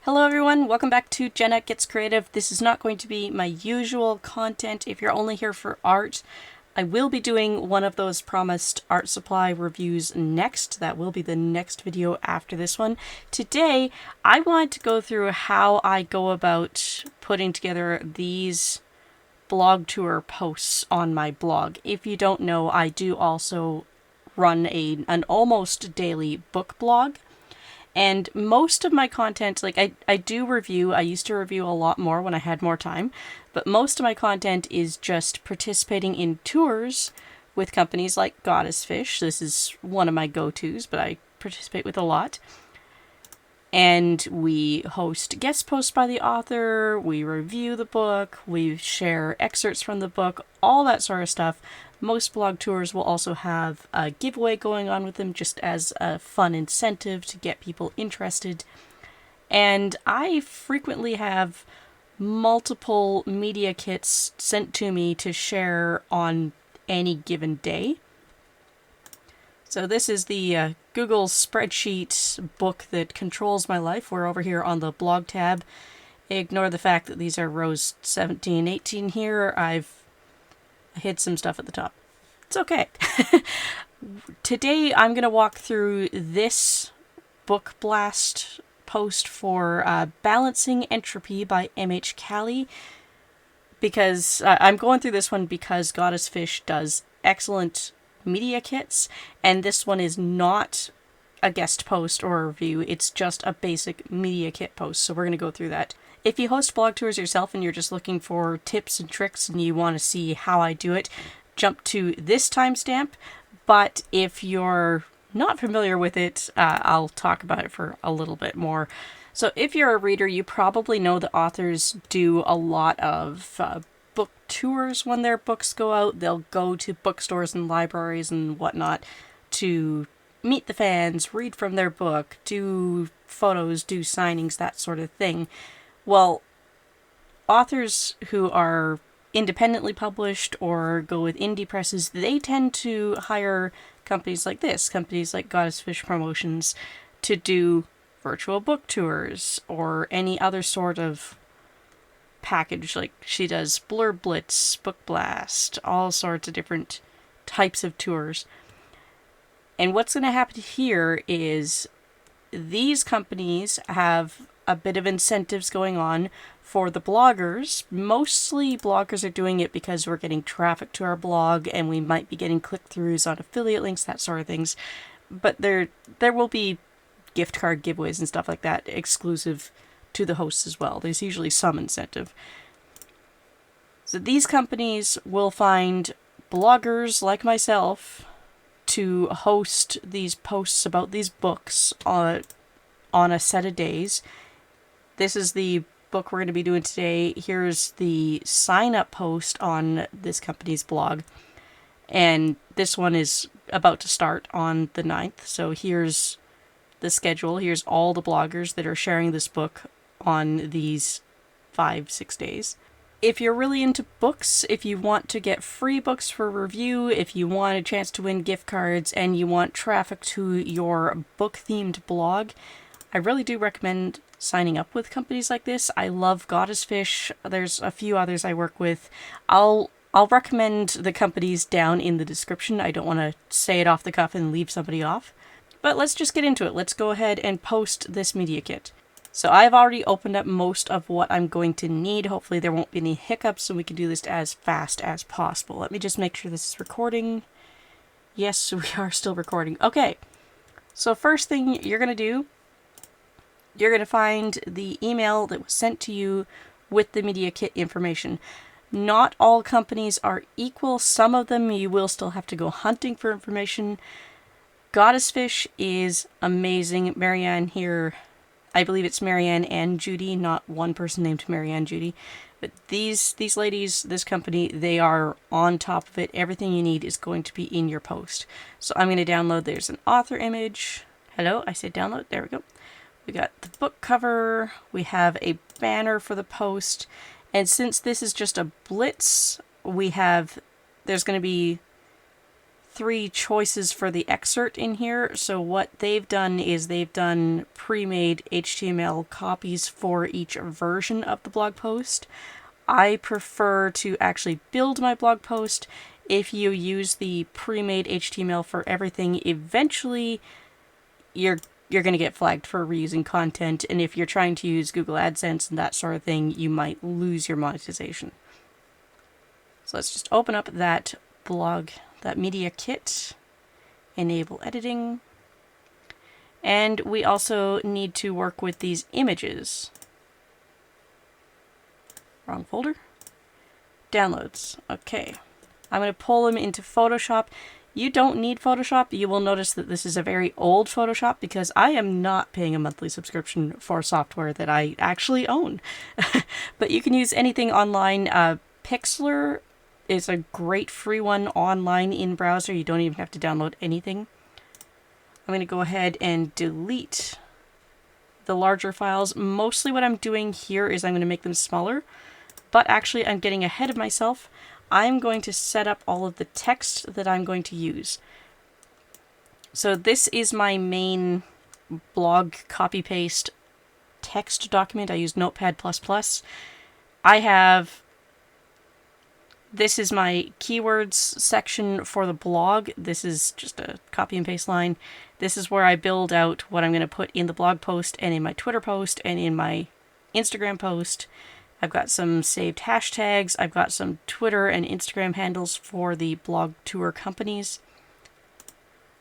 Hello everyone, welcome back to Jenna Gets Creative. This is not going to be my usual content if you're only here for art. I will be doing one of those promised art supply reviews next. That will be the next video after this one. Today, I want to go through how I go about putting together these blog tour posts on my blog. If you don't know, I do also run an almost daily book blog. And most of my content, like I do review, I used to review a lot more when I had more time, but most of my content is just participating in tours with companies like Goddess Fish. This is one of my go-tos, but I participate with a lot. And we host guest posts by the author, we review the book, we share excerpts from the book, all that sort of stuff. Most blog tours will also have a giveaway going on with them just as a fun incentive to get people interested. And I frequently have multiple media kits sent to me to share on any given day. So this is the Google spreadsheet book that controls my life. We're over here on the blog tab. Ignore the fact that these are rows 17, 18 here. I've hid some stuff at the top. It's okay. Today I'm going to walk through this book blast post for Balancing Entropy by M.H. Calley. Because I'm going through this one because Goddess Fish does excellent media kits, and this one is not a guest post or a review, it's just a basic media kit post, so we're going to go through that. If you host blog tours yourself and you're just looking for tips and tricks and you want to see how I do it, jump to this timestamp, but if you're not familiar with it, I'll talk about it for a little bit more. So if you're a reader, you probably know that authors do a lot of book tours when their books go out. They'll go to bookstores and libraries and whatnot to meet the fans, read from their book, do photos, do signings, that sort of thing. Well, authors who are independently published or go with indie presses, they tend to hire companies like this, companies like Goddess Fish Promotions, to do virtual book tours or any other sort of package. Like she does Blurb Blitz, Book Blast, all sorts of different types of tours. And what's going to happen here is these companies have a bit of incentives going on for the bloggers. Mostly bloggers are doing it because we're getting traffic to our blog and we might be getting click-throughs on affiliate links, that sort of things. But there will be gift card giveaways and stuff like that exclusive to the hosts as well. There's usually some incentive. So these companies will find bloggers like myself to host these posts about these books on a set of days. This is the book we're going to be doing today. Here's the sign up post on this company's blog. And this one is about to start on the 9th. So here's the schedule. Here's all the bloggers that are sharing this book on these 5-6 days. If you're really into books, if you want to get free books for review, if you want a chance to win gift cards, and you want traffic to your book-themed blog, I really do recommend signing up with companies like this. I love Goddess Fish. There's a few others I work with. I'll recommend the companies down in the description. I don't want to say it off the cuff and leave somebody off. But let's just get into it. Let's go ahead and post this media kit. So I've already opened up most of what I'm going to need. Hopefully there won't be any hiccups and we can do this as fast as possible. Let me just make sure this is recording. Yes, we are still recording. Okay, so first thing you're going to do, you're going to find the email that was sent to you with the media kit information. Not all companies are equal. Some of them you will still have to go hunting for information. Goddess Fish is amazing. Marianne here, I believe it's Marianne and Judy, not one person named Marianne Judy. But these ladies, this company, they are on top of it. Everything you need is going to be in your post. So I'm going to download, there's an author image. Hello, I said download, there we go. We got the book cover, we have a banner for the post. And since this is just a blitz, there's going to be 3 choices for the excerpt in here. So what they've done is they've done pre-made HTML copies for each version of the blog post. I prefer to actually build my blog post. If you use the pre-made HTML for everything, eventually you're going to get flagged for reusing content, and if you're trying to use Google AdSense and that sort of thing, you might lose your monetization. So let's just open up that blog, that media kit, enable editing, and we also need to work with these images. Wrong folder. Downloads. Okay. I'm going to pull them into Photoshop. You don't need Photoshop. You will notice that this is a very old Photoshop because I am not paying a monthly subscription for software that I actually own. But you can use anything online. Pixlr is a great free one online in browser. You don't even have to download anything. I'm going to go ahead and delete the larger files. Mostly what I'm doing here is I'm going to make them smaller, but actually I'm getting ahead of myself. I'm going to set up all of the text that I'm going to use. So this is my main blog copy-paste text document. I use Notepad++. This is my keywords section for the blog. This is just a copy and paste line. This is where I build out what I'm going to put in the blog post and in my Twitter post and in my Instagram post. I've got some saved hashtags. I've got some Twitter and Instagram handles for the blog tour companies.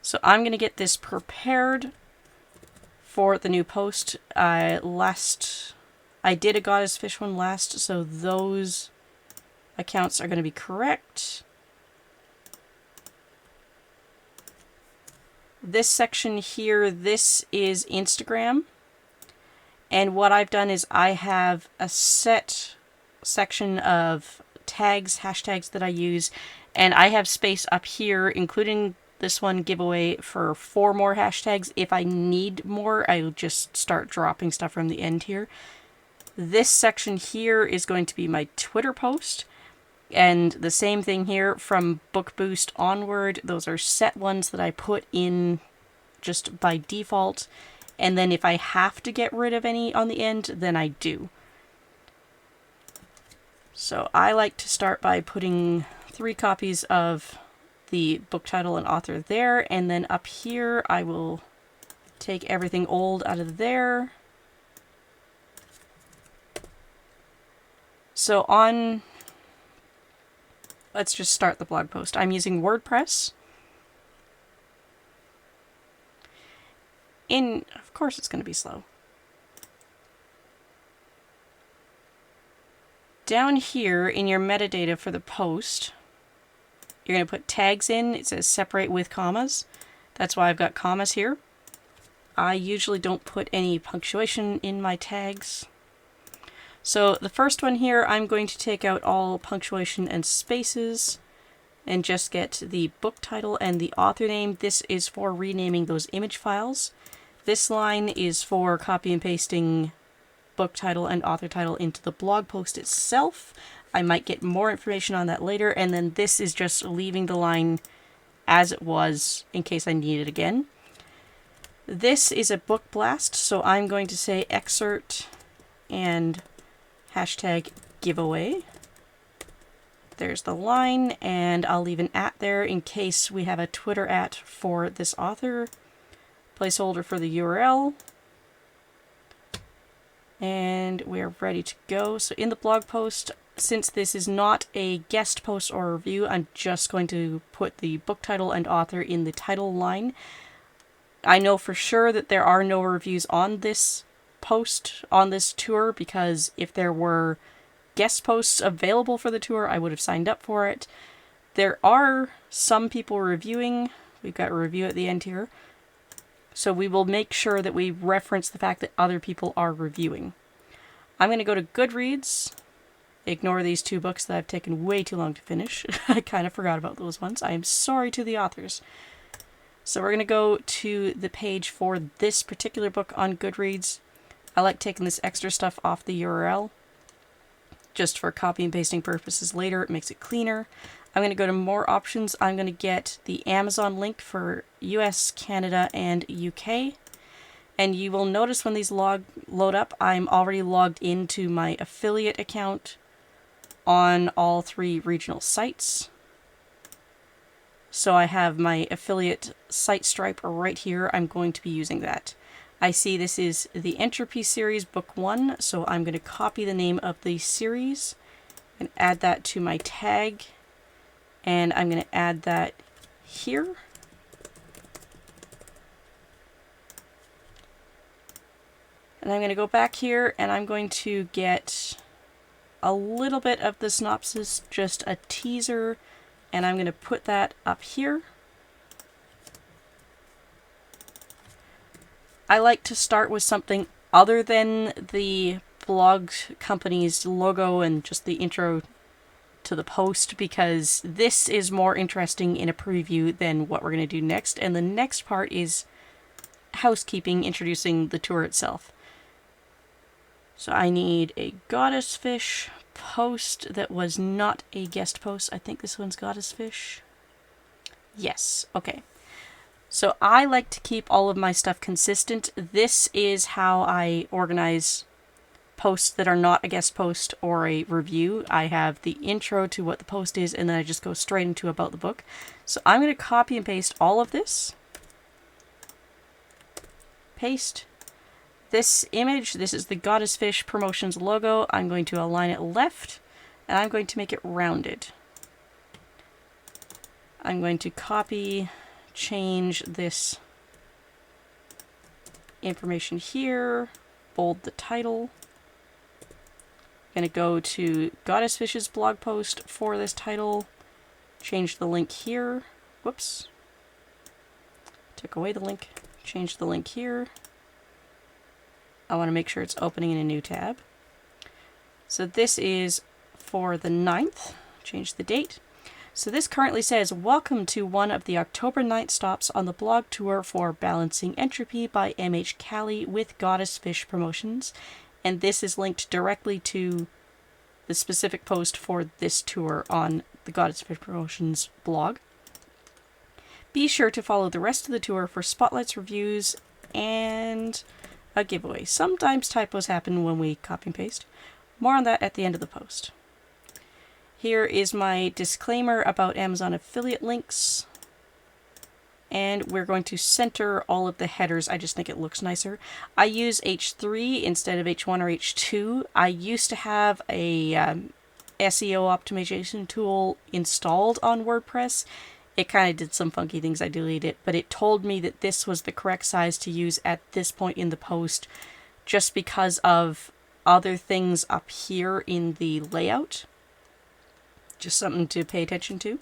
So I'm going to get this prepared for the new post. I did a Goddess Fish one last, so those accounts are going to be correct. This section here, this is Instagram. And what I've done is I have a set section of tags, hashtags that I use, and I have space up here, including this one giveaway, for 4 more hashtags. If I need more, I'll just start dropping stuff from the end here. This section here is going to be my Twitter post, and the same thing here from Book Boost onward. Those are set ones that I put in just by default. And then if I have to get rid of any on the end, then I do. So I like to start by putting 3 copies of the book title and author there. And then up here, I will take everything old out of there. So let's just start the blog post. I'm using WordPress. Of course it's going to be slow. Down here in your metadata for the post, you're going to put tags in. It says separate with commas. That's why I've got commas here. I usually don't put any punctuation in my tags. So the first one here, I'm going to take out all punctuation and spaces and just get the book title and the author name. This is for renaming those image files. This line is for copy and pasting book title and author title into the blog post itself. I might get more information on that later. And then this is just leaving the line as it was in case I need it again. This is a book blast, so I'm going to say excerpt and hashtag giveaway. There's the line, and I'll leave an @ there in case we have a Twitter @ for this author. Placeholder for the URL. And we're ready to go. So in the blog post, since this is not a guest post or review, I'm just going to put the book title and author in the title line. I know for sure that there are no reviews on this post, on this tour, because if there were guest posts available for the tour, I would have signed up for it. There are some people reviewing. We've got a review at the end here. So we will make sure that we reference the fact that other people are reviewing. I'm going to go to Goodreads. Ignore these 2 books that I've taken way too long to finish. I kind of forgot about those ones. I am sorry to the authors. So we're going to go to the page for this particular book on Goodreads. I like taking this extra stuff off the URL just for copy and pasting purposes later. It makes it cleaner. I'm going to go to more options. I'm going to get the Amazon link for US, Canada, and UK. And you will notice when these load up, I'm already logged into my affiliate account on all 3 regional sites. So I have my affiliate site stripe right here. I'm going to be using that. I see this is the Entropy series book 1, so I'm going to copy the name of the series and add that to my tag. And I'm going to add that here. And I'm going to go back here and I'm going to get a little bit of the synopsis, just a teaser, and I'm going to put that up here. I like to start with something other than the blog company's logo and just the intro to the post, because this is more interesting in a preview than what we're going to do next. And the next part is housekeeping, introducing the tour itself. So I need a Goddess Fish post that was not a guest post. I think this one's Goddess Fish. Yes, okay. So I like to keep all of my stuff consistent. This is how I organize posts that are not a guest post or a review. I have the intro to what the post is, and then I just go straight into about the book. So I'm going to copy and paste all of this. Paste. This image, this is the Goddess Fish Promotions logo. I'm going to align it left, and I'm going to make it rounded. I'm going to copy, change this information here, bold the title. I'm going to go to Goddess Fish's blog post for this title, change the link here. Whoops. Took away the link, change the link here. I want to make sure it's opening in a new tab. So this is for the 9th. Change the date. So this currently says, welcome to one of the October 9th stops on the blog tour for Balancing Entropy by M.H. Callie with Goddess Fish Promotions. And this is linked directly to the specific post for this tour on the Goddess Fish Promotions blog. Be sure to follow the rest of the tour for spotlights, reviews, and a giveaway. Sometimes typos happen when we copy and paste. More on that at the end of the post. Here is my disclaimer about Amazon affiliate links. And we're going to center all of the headers. I just think it looks nicer. I use H3 instead of H1 or H2. I used to have a SEO optimization tool installed on WordPress. It kind of did some funky things. I deleted it, but it told me that this was the correct size to use at this point in the post just because of other things up here in the layout. Just something to pay attention to.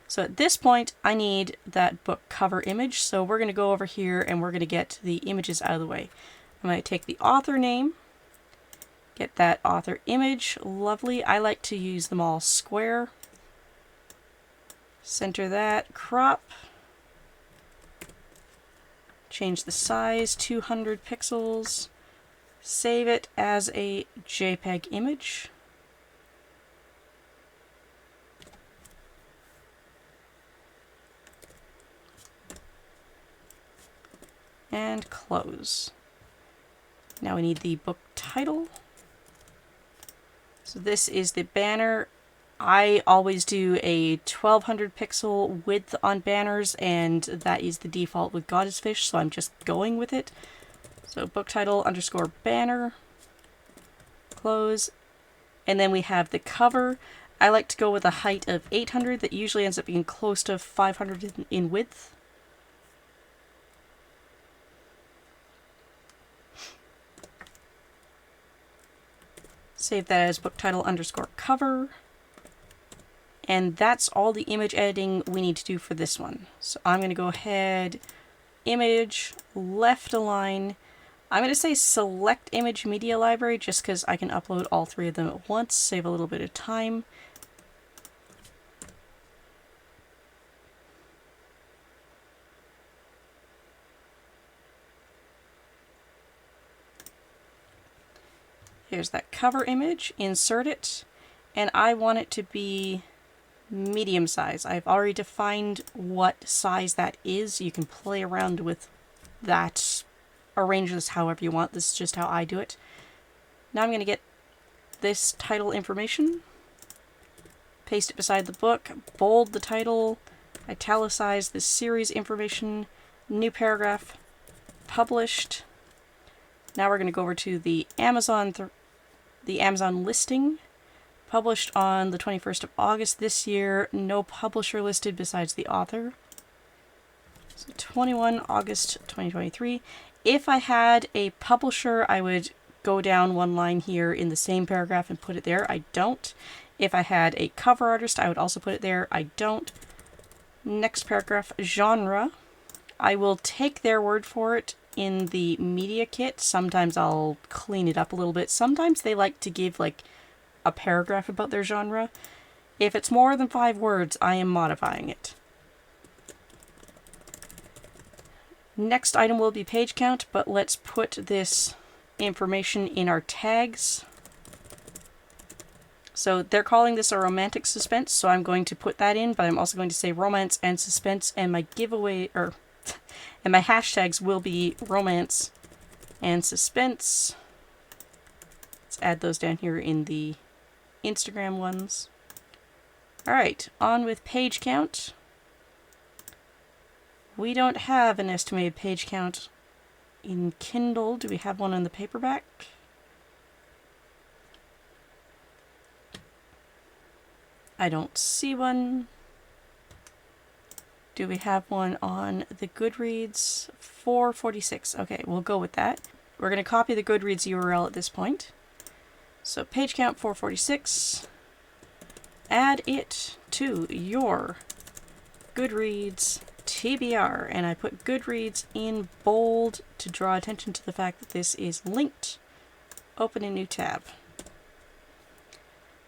So at this point, I need that book cover image. So we're going to go over here and we're going to get the images out of the way. I'm going to take the author name, get that author image. Lovely. I like to use them all square. Center that, crop, change the size, 200 pixels, save it as a JPEG image. And close. Now we need the book title. So this is the banner. I always do a 1200 pixel width on banners, and that is the default with Goddess Fish, so I'm just going with it. So book title underscore banner, close, and then we have the cover. I like to go with a height of 800. That usually ends up being close to 500 in width. Save that as book title underscore cover. And that's all the image editing we need to do for this one. So I'm going to go ahead, image, left align. I'm going to say select image media library just because I can upload all 3 of them at once, save a little bit of time. Here's that cover image, insert it, and I want it to be medium size. I've already defined what size that is. You can play around with that, arrange this however you want. This is just how I do it. Now I'm going to get this title information, paste it beside the book, bold the title, italicize this series information, new paragraph, published. Now we're going to go over to the Amazon listing, published on the 21st of August this year, no publisher listed besides the author. So 21 August 2023. If I had a publisher, I would go down one line here in the same paragraph and put it there. I don't. If I had a cover artist, I would also put it there. I don't. Next paragraph, genre. I will take their word for it in the media kit. Sometimes I'll clean it up a little bit. Sometimes they like to give like a paragraph about their genre. If it's more than 5 words, I am modifying it. Next item will be page count, but let's put this information in our tags. So they're calling this a romantic suspense, so I'm going to put that in, but I'm also going to say romance and suspense, and my giveaway, and my hashtags will be romance and suspense. Let's add those down here in the Instagram ones. Alright, on with page count. We don't have an estimated page count in Kindle. Do we have one in the paperback? I don't see one. Do we have one on the Goodreads? 446. Okay, we'll go with that. We're going to copy the Goodreads URL at this point. So page count 446. Add it to your Goodreads TBR. And I put Goodreads in bold to draw attention to the fact that this is linked. Open a new tab.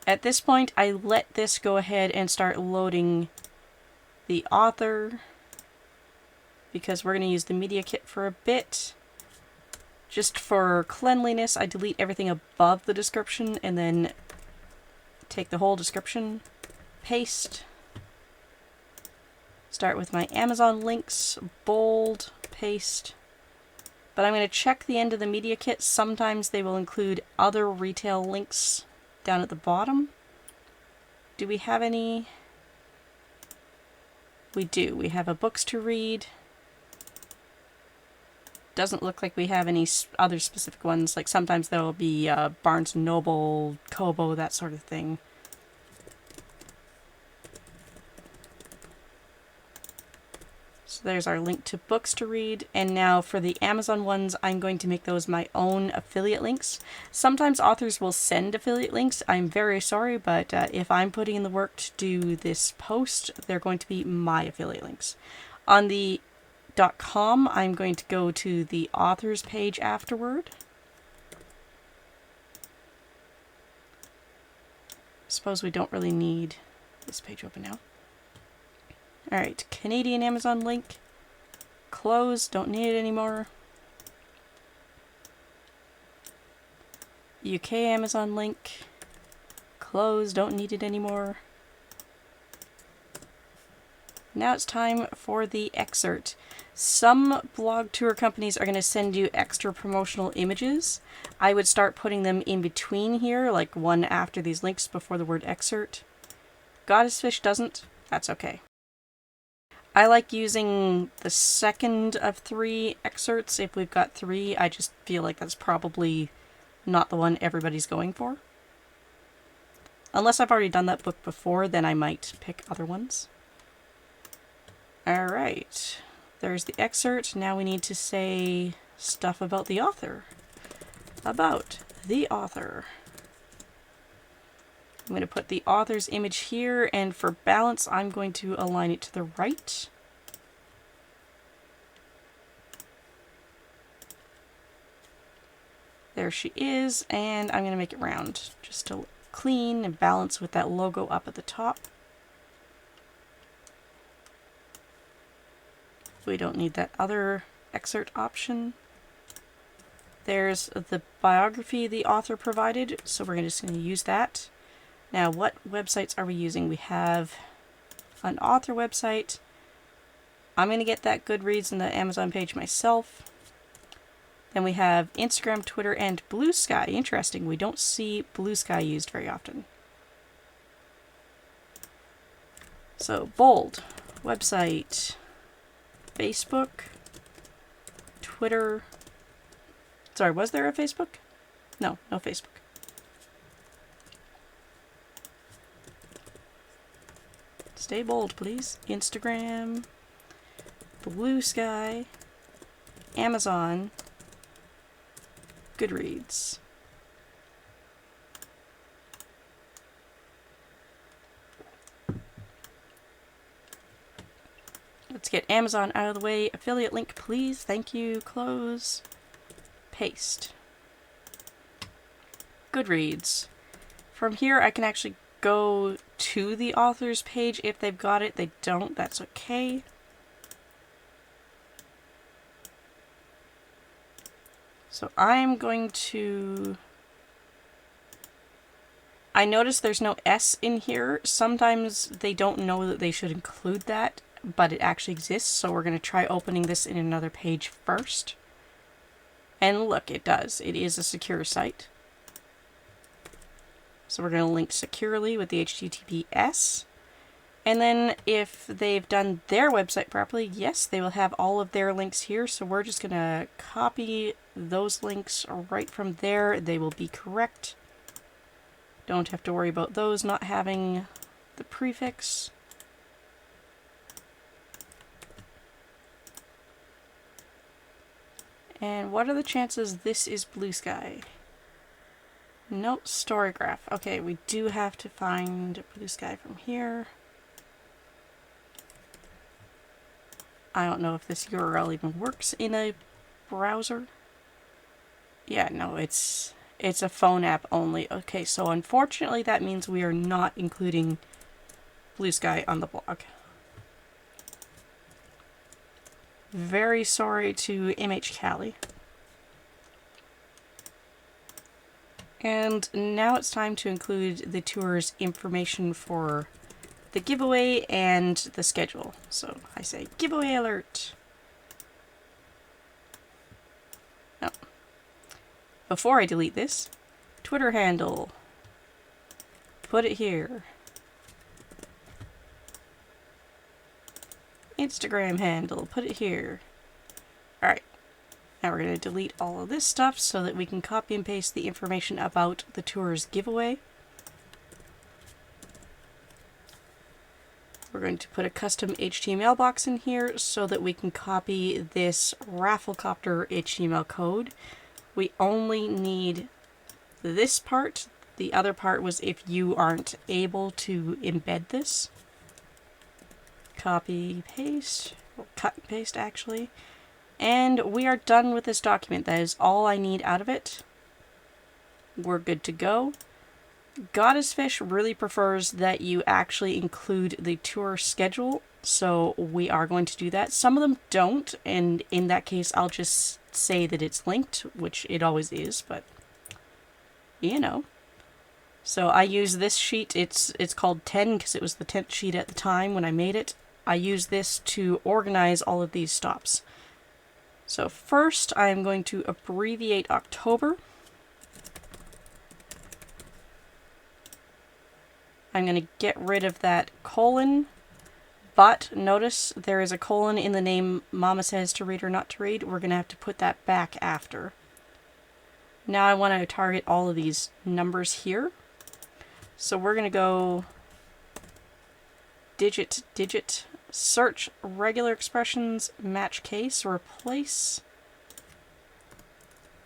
At this point, I let this go ahead and start loading the author, because we're going to use the media kit for a bit. Just for cleanliness, I delete everything above the description and then take the whole description, paste, start with my Amazon links, bold, paste. But I'm going to check the end of the media kit. Sometimes they will include other retail links down at the bottom. Do we have any? We do. We have a books to read. Doesn't look like we have any other specific ones. Like sometimes there will be Barnes & Noble, Kobo, that sort of thing. So there's our link to books to read. And now for the Amazon ones, I'm going to make those my own affiliate links. Sometimes authors will send affiliate links. I'm very sorry, but if I'm putting in the work to do this post, they're going to be my affiliate links. On the .com, I'm going to go to the authors page afterward. Suppose we don't really need this page open now. Alright, Canadian Amazon link. Close, don't need it anymore. UK Amazon link. Close, don't need it anymore. Now it's time for the excerpt. Some blog tour companies are going to send you extra promotional images. I would start putting them in between here, like one after these links before the word excerpt. Goddessfish doesn't. That's okay. I like using the second of 3 excerpts. If we've got 3, I just feel like that's probably not the one everybody's going for. Unless I've already done that book before, then I might pick other ones. Alright, there's the excerpt. Now we need to say stuff about the author. About the author. I'm going to put the author's image here, and for balance, I'm going to align it to the right. There she is, and I'm going to make it round, just to clean and balance with that logo up at the top. We don't need that other excerpt option. There's the biography the author provided, so we're just going to use that. Now, what websites are we using? We have an author website. I'm going to get that Goodreads and the Amazon page myself. Then we have Instagram, Twitter, and Blue Sky. Interesting. We don't see Blue Sky used very often. So, bold. Website. Facebook. Twitter. Sorry, was there a Facebook? No, no Facebook. Stay bold, please. Instagram. Blue Sky. Amazon. Goodreads. Let's get Amazon out of the way. Affiliate link, please. Thank you. Close. Paste. Goodreads. From here, I can actually go to the author's page if they've got it. They don't. That's okay. So I'm going to... I notice there's no S in here. Sometimes they don't know that they should include that, but it actually exists. So we're going to try opening this in another page first. And look, it does. It is a secure site. So we're going to link securely with the HTTPS. And then if they've done their website properly, yes, they will have all of their links here. So we're just going to copy those links right from there. They will be correct. Don't have to worry about those not having the prefix. And what are the chances this is Blue Sky? Nope, Storygraph. Okay, we do have to find Blue Sky from here. I don't know if this URL even works in a browser. Yeah, no, it's a phone app only. Okay, so unfortunately that means we are not including Blue Sky on the blog. Very sorry to MH Callie. And now it's time to include the tour's information for the giveaway and the schedule. So I say giveaway alert. No. Before I delete this, Twitter handle. Put it here. Instagram handle. Put it here. Alright. Now we're going to delete all of this stuff so that we can copy and paste the information about the tour's giveaway. We're going to put a custom HTML box in here so that we can copy this Rafflecopter HTML code. We only need this part. The other part was if you aren't able to embed this. Copy, paste, or cut and paste actually. And we are done with this document. That is all I need out of it. We're good to go. Goddessfish really prefers that you actually include the tour schedule, so we are going to do that. Some of them don't, and in that case I'll just say that it's linked, which it always is, but you know. So I use this sheet. It's called 10 because it was the 10th sheet at the time when I made it. I use this to organize all of these stops. So first I am going to abbreviate October. I'm going to get rid of that colon, but notice there is a colon in the name Mama Says to Read or Not to Read. We're going to have to put that back after. Now I want to target all of these numbers here. So we're going to go digit, digit, search regular expressions, match case, replace,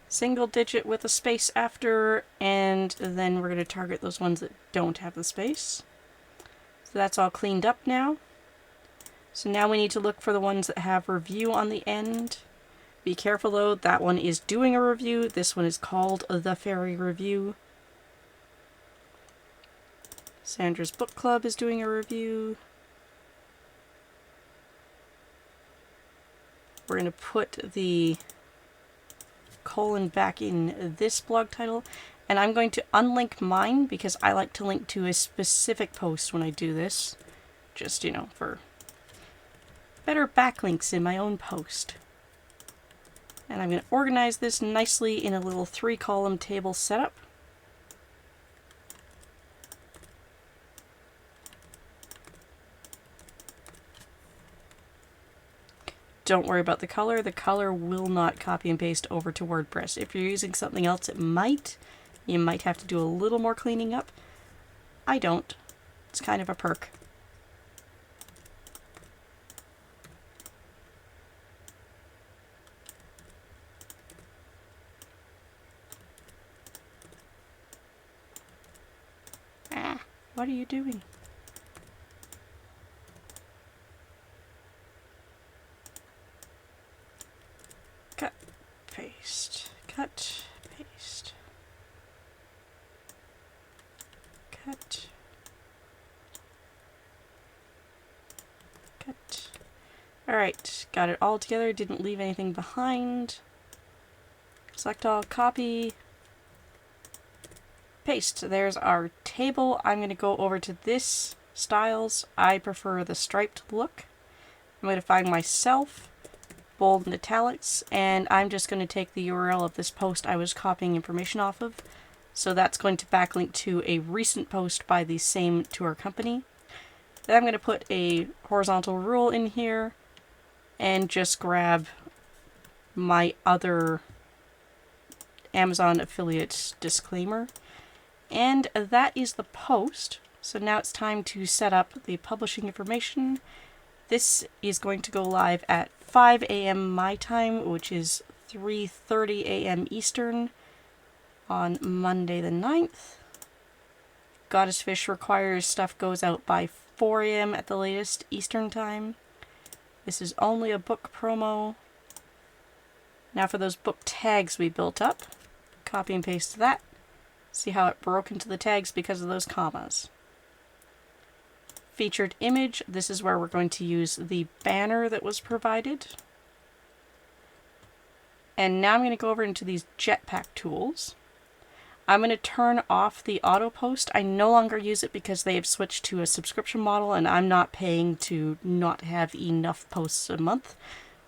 single digit with a space after, and then we're going to target those ones that don't have the space. So that's all cleaned up now. So now we need to look for the ones that have review on the end. Be careful though, that one is doing a review. This one is called The Fairy Review. Sandra's Book Club is doing a review. We're going to put the colon back in this blog title, and I'm going to unlink mine because I like to link to a specific post when I do this. just, you know, for better backlinks in my own post. And I'm going to organize this nicely in a little 3-column table setup. Don't worry about the color. The color will not copy and paste over to WordPress. If you're using something else, it might. You might have to do a little more cleaning up. I don't. It's kind of a perk. Ah, what are you doing? Cut, paste, cut, paste, cut, cut. Alright, got it all together, didn't leave anything behind. Select all, copy, paste. There's our table. I'm going to go over to this styles. I prefer the striped look. I'm going to find myself, bold and italics, and I'm just going to take the URL of this post I was copying information off of. So that's going to backlink to a recent post by the same tour company. Then I'm going to put a horizontal rule in here and just grab my other Amazon affiliate disclaimer. And that is the post. So now it's time to set up the publishing information. This is going to go live at 5 a.m. my time, which is 3:30 a.m. Eastern on Monday the 9th. Goddess Fish requires stuff goes out by 4 a.m. at the latest Eastern time. This is only a book promo. Now for those book tags we built up. Copy and paste that. See how it broke into the tags because of those commas. Featured image. This is where we're going to use the banner that was provided. And now I'm going to go over into these Jetpack tools. I'm going to turn off the auto post. I no longer use it because they have switched to a subscription model and I'm not paying to not have enough posts a month.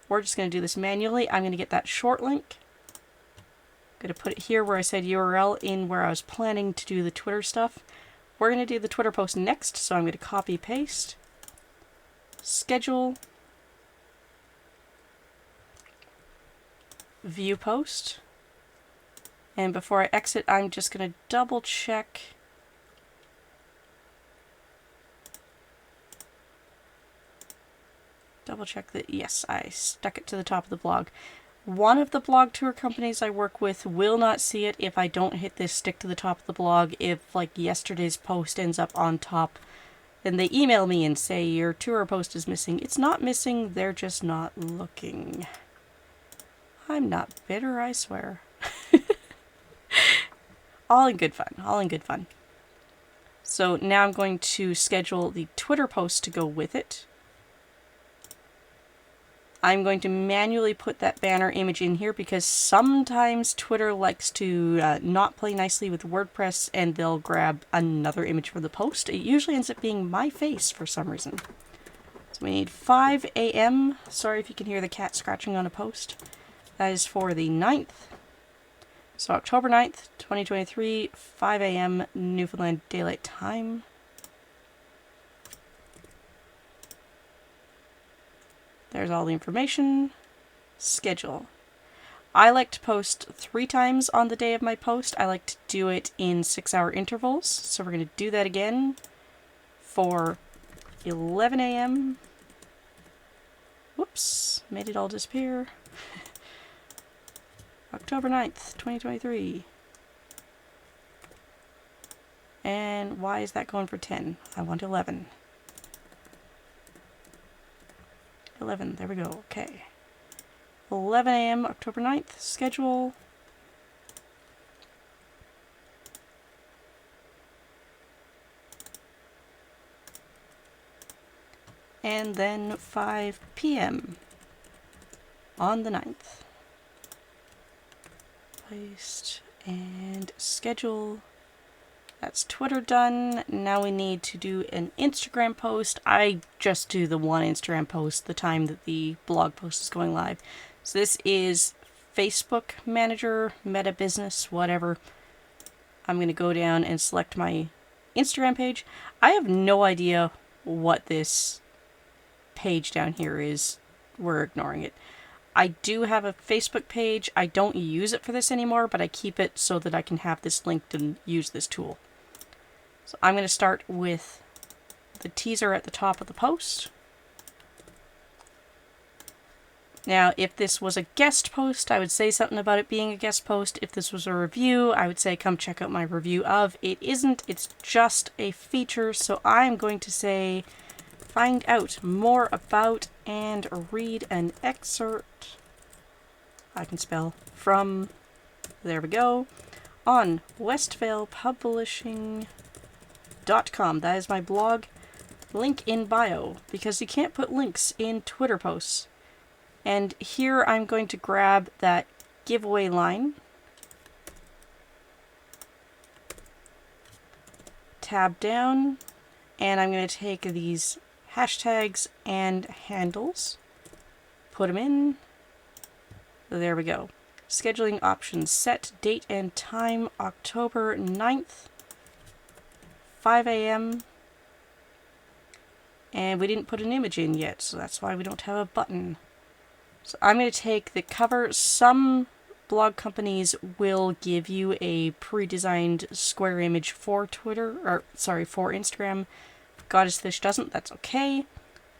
We're just going to do this manually. I'm going to get that short link. I'm going to put it here where I said URL in where I was planning to do the Twitter stuff. We're going to do the Twitter post next, so I'm going to copy paste, schedule, view post, and before I exit I'm just going to double check that yes, I stuck it to the top of the blog. One of the blog tour companies I work with will not see it if I don't hit this stick to the top of the blog. If like yesterday's post ends up on top, then they email me and say your tour post is missing. It's not missing, they're just not looking. I'm not bitter, I swear. All in good fun, all in good fun. So now I'm going to schedule the Twitter post to go with it. I'm going to manually put that banner image in here because sometimes Twitter likes to not play nicely with WordPress and they'll grab another image for the post. It usually ends up being my face for some reason. So we need 5 a.m. Sorry if you can hear the cat scratching on a post. That is for the 9th. So October 9th, 2023, 5 a.m. Newfoundland Daylight Time. There's all the information. Schedule. I like to post 3 times on the day of my post. I like to do it in 6-hour intervals. So we're going to do that again for 11 a.m. Whoops, made it all disappear. October 9th, 2023. And why is that going for 10? I want 11. 11, there we go, okay. 11 a.m. October 9th, schedule. And then 5 p.m. on the 9th. Paste and schedule. That's Twitter done. Now we need to do an Instagram post. I just do the one Instagram post the time that the blog post is going live. So this is Facebook Manager, Meta Business, whatever. I'm going to go down and select my Instagram page. I have no idea what this page down here is. We're ignoring it. I do have a Facebook page. I don't use it for this anymore, but I keep it so that I can have this linked and use this tool. So I'm going to start with the teaser at the top of the post. Now, if this was a guest post, I would say something about it being a guest post. If this was a review, I would say come check out my review of. It isn't, it's just a feature, so I'm going to say find out more about and read an excerpt, I can spell, from, there we go, on westvalepublishing.com. That is my blog. Link in bio, because you can't put links in Twitter posts. And here I'm going to grab that giveaway line, tab down, and I'm going to take these hashtags and handles, put them in, there we go. Scheduling options, set date and time, October 9th, 5 a.m. And we didn't put an image in yet, so that's why we don't have a button. So I'm going to take the cover. Some blog companies will give you a pre-designed square image for Twitter, or sorry, for Instagram. Goddessfish doesn't, that's okay.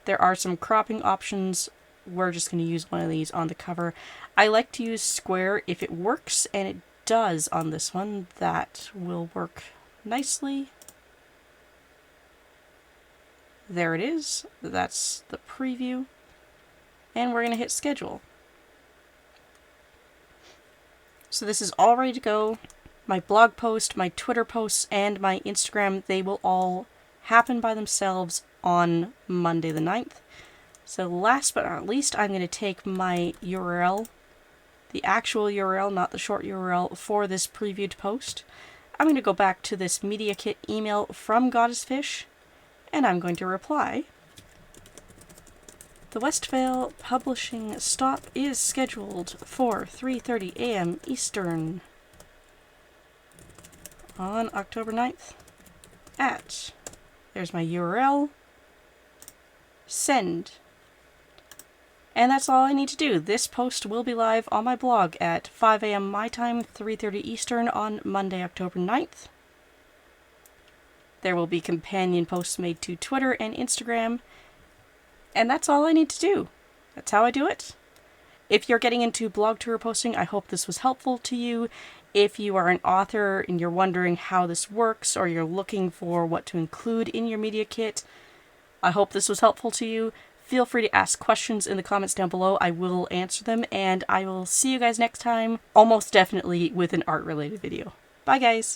There are some cropping options. We're just going to use one of these on the cover. I like to use square if it works, and it does on this one. That will work nicely. There it is. That's the preview. And we're going to hit schedule. So this is all ready to go. My blog post, my Twitter posts, and my Instagram, they will all happen by themselves on Monday the 9th. So last but not least, I'm going to take my URL, the actual URL, not the short URL, for this previewed post. I'm going to go back to this Media Kit email from Goddessfish, and I'm going to reply. The Westvale Publishing stop is scheduled for 3:30 a.m. Eastern on October 9th at, there's my URL, send. And that's all I need to do. This post will be live on my blog at 5 a.m. my time, 3:30 Eastern on Monday, October 9th. There will be companion posts made to Twitter and Instagram. And that's all I need to do. That's how I do it. If you're getting into blog tour posting, I hope this was helpful to you. If you are an author and you're wondering how this works, or you're looking for what to include in your media kit, I hope this was helpful to you. Feel free to ask questions in the comments down below. I will answer them, and I will see you guys next time, almost definitely with an art-related video. Bye, guys!